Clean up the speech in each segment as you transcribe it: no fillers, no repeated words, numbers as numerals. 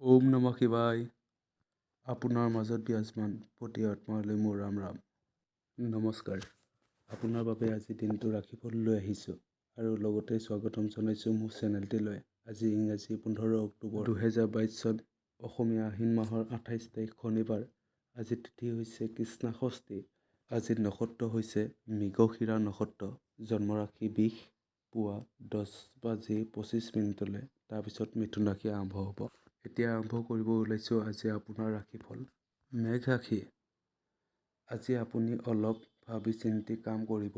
ওম নমঃ শিৱায়। আপোনাৰ মাজত বিৰাজমান প্ৰতি আত্মালৈ মোৰ ৰাম ৰাম। নমস্কাৰ। আপোনাৰ বাবে আজি দিনটো ৰাশিফল লৈ আহিছোঁ আৰু লগতে স্বাগতম জনাইছোঁ মোৰ চেনেলটিলৈ। আজি ইংৰাজী 15 অক্টোবৰ 2022 চন, অসমীয়া আহিন মাহৰ 28 তাৰিখ শনিবাৰ। আজি তিথি হৈছে কৃষ্ণা ষষ্ঠী। আজিৰ নক্ষত্ৰ হৈছে মৃগশিৰা নক্ষত্ৰ। জন্মৰাশি বিষ। পুৱা 10:25 তাৰপিছত মিথুন ৰাশি আৰম্ভ হ'ব। এতিয়া আৰম্ভ কৰিব ওলাইছোঁ আজি আপোনাৰ ৰাশিফল। মেঘ ৰাশি। আজি আপুনি অলপ ভাবি চিন্তি কাম কৰিব।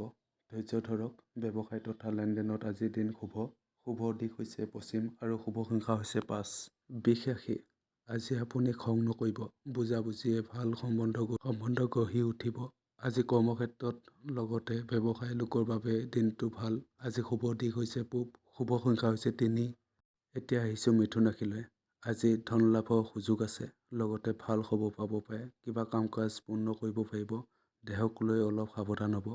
ধৈৰ্য ধৰক। ব্যৱসায় তথা লেনদেনত আজিৰ দিন শুভ। শুভ দিশ হৈছে পশ্চিম আৰু শুভ সংখ্যা হৈছে 5। বৃষ ৰাশি। আজি আপুনি খং নকৰিব। বুজাবুজিয়ে ভাল সম্বন্ধ গঢ়ি উঠিব। আজি কৰ্মক্ষেত্ৰত লগতে ব্যৱসায় লোকৰ বাবে দিনটো ভাল। আজি শুভ দিশ হৈছে পূব। শুভ সংখ্যা হৈছে 3। এতিয়া আহিছোঁ মিথুন ৰাশিলৈ। আজি ধন লাভৰ সুযোগ আছে। লগতে ভাল খবৰ পাব পাৰে। কিবা কাম কাজ পূৰ্ণ কৰিব পাৰিব। দেহক লৈ অলপ সাৱধান হ'ব।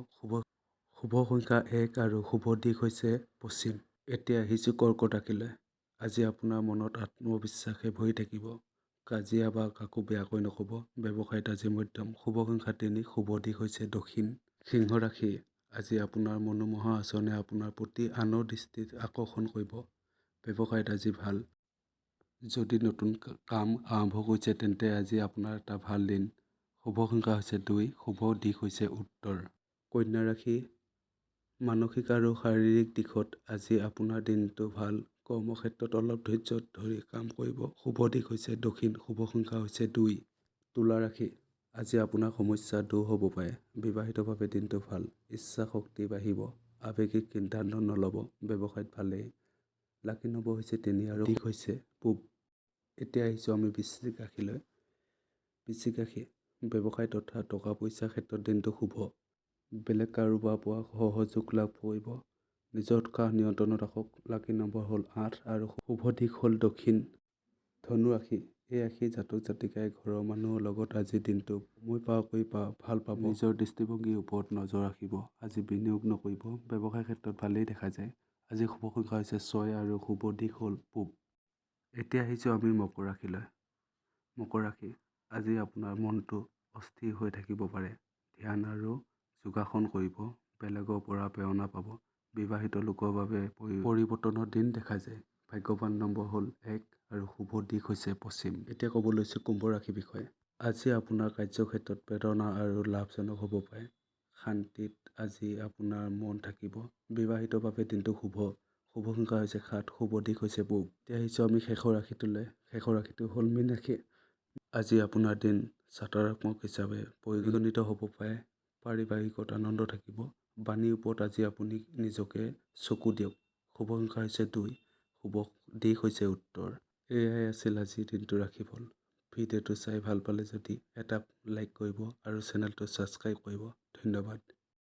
শুভ সংখ্যা 1 আৰু শুভ দিশ হৈছে পশ্চিম। এতিয়া আহিছোঁ কৰ্কট ৰাশিলৈ। আজি আপোনাৰ মনত আত্মবিশ্বাসে ভৰি থাকিব। কাজিয়া বা কাকো বেয়াকৈ নক'ব। ব্যৱসায়ত আজি মধ্যম। শুভ সংখ্যা 3। শুভ দিশ হৈছে দক্ষিণ। সিংহ ৰাশি। আজি আপোনাৰ মনোমোহা আচৰণে আপোনাৰ প্ৰতি আনৰ দৃষ্টি আকৰ্ষণ কৰিব। ব্যৱসায়ত আজি ভাল। যদি নতুন কাম আৰম্ভ কৰিছে তেন্তে আজি আপোনাৰ এটা ভাল দিন। শুভ সংখ্যা হৈছে 2। শুভ দিশ হৈছে উত্তৰ। কন্যা ৰাশি। মানসিক আৰু শাৰীৰিক দিশত আজি আপোনাৰ দিনটো ভাল। কৰ্মক্ষেত্ৰত অলপ ধৈৰ্য ধৰি কাম কৰিব। শুভ দিশ হৈছে দক্ষিণ। শুভ সংখ্যা হৈছে 2। তুলা ৰাশি। আজি আপোনাৰ সমস্যা দূৰ হ'ব পাৰে। বিবাহিতভাৱে দিনটো ভাল। ইচ্ছা শক্তি বাঢ়িব। আৱেগিক সিদ্ধান্ত নল'ব। ব্যৱসায়ত ভালেই। লাকি নম্বৰ হৈছে 3 আৰু দিশ হৈছে পূব। এতিয়া আহিছোঁ আমি বৃশ্চিক ৰাশিলৈ। বৃশ্চিক ৰাশি। ব্যৱসায় তথা টকা পইচাৰ ক্ষেত্ৰত দিনটো শুভ। বেলেগ কাৰোবাৰ পৰা সহযোগ লাভ কৰিব। নিজৰ উৎসাহ নিয়ন্ত্ৰণত ৰাখক। লাকি নম্বৰ হ'ল 8 আৰু শুভ দিশ হ'ল দক্ষিণ। ধনু ৰাশি। এই ৰাশিৰ জাতক জাতিকাই ঘৰৰ মানুহৰ লগত আজিৰ দিনটো সময় পাৰ কৰি ভাল পাব। নিজৰ দৃষ্টিভংগীৰ ওপৰত নজৰ ৰাখিব। আজি বিনিয়োগ নকৰিব। ব্যৱসায়ৰ ক্ষেত্ৰত ভালেই দেখা যায়। আজি শুভ সংখ্যা হৈছে 6 আৰু শুভ দিশ হ'ল পূব। এতিয়া আহিছোঁ আমি মকৰ ৰাশিলৈ। মকৰ ৰাশি। আজি আপোনাৰ মনটো অস্থিৰ হৈ থাকিব পাৰে। ধ্যান আৰু যোগাসন কৰিব। বেলেগৰ পৰা প্ৰেৰণা পাব। বিবাহিত লোকৰ বাবে পৰিৱৰ্তনৰ দিন দেখা যায়। ভাগ্যৱান নম্বৰ হ'ল 1 আৰু শুভ দিশ হৈছে পশ্চিম। এতিয়া ক'ব লৈছোঁ কুম্ভ ৰাশিৰ বিষয়ে। আজি আপোনাৰ কাৰ্যক্ষেত্ৰত প্ৰেৰণা আৰু লাভজনক হ'ব পাৰে। শান্তিত আজি আপোনাৰ মন থাকিব। বিবাহিতভাৱে দিনটো শুভ। শুভ সংখ্যা হৈছে 7। শুভ দিশ হৈছে পূব। এতিয়া আহিছোঁ আমি শেষৰ ৰাশিটোলৈ। শেষৰ ৰাশিটো হ'ল মীন ৰাশি। আজি আপোনাৰ দিন চাতুৰাত্মক হিচাপে পৰিগণিত হ'ব পাৰে। পাৰিবাৰিকত আনন্দ থাকিব। বাণীৰ ওপৰত আজি আপুনি নিজকে চকু দিয়ক। শুভ সংখ্যা হৈছে 2। শুভ দিশ হৈছে উত্তৰ। এয়াই আছিল আজিৰ দিনটোৰ ৰাশিফল। ভিডিঅ'টো চাই ভাল পালে যদি এটা লাইক কৰিব আৰু চেনেলটো ছাবস্ক্ৰাইব কৰিব। ধন্যবাদ।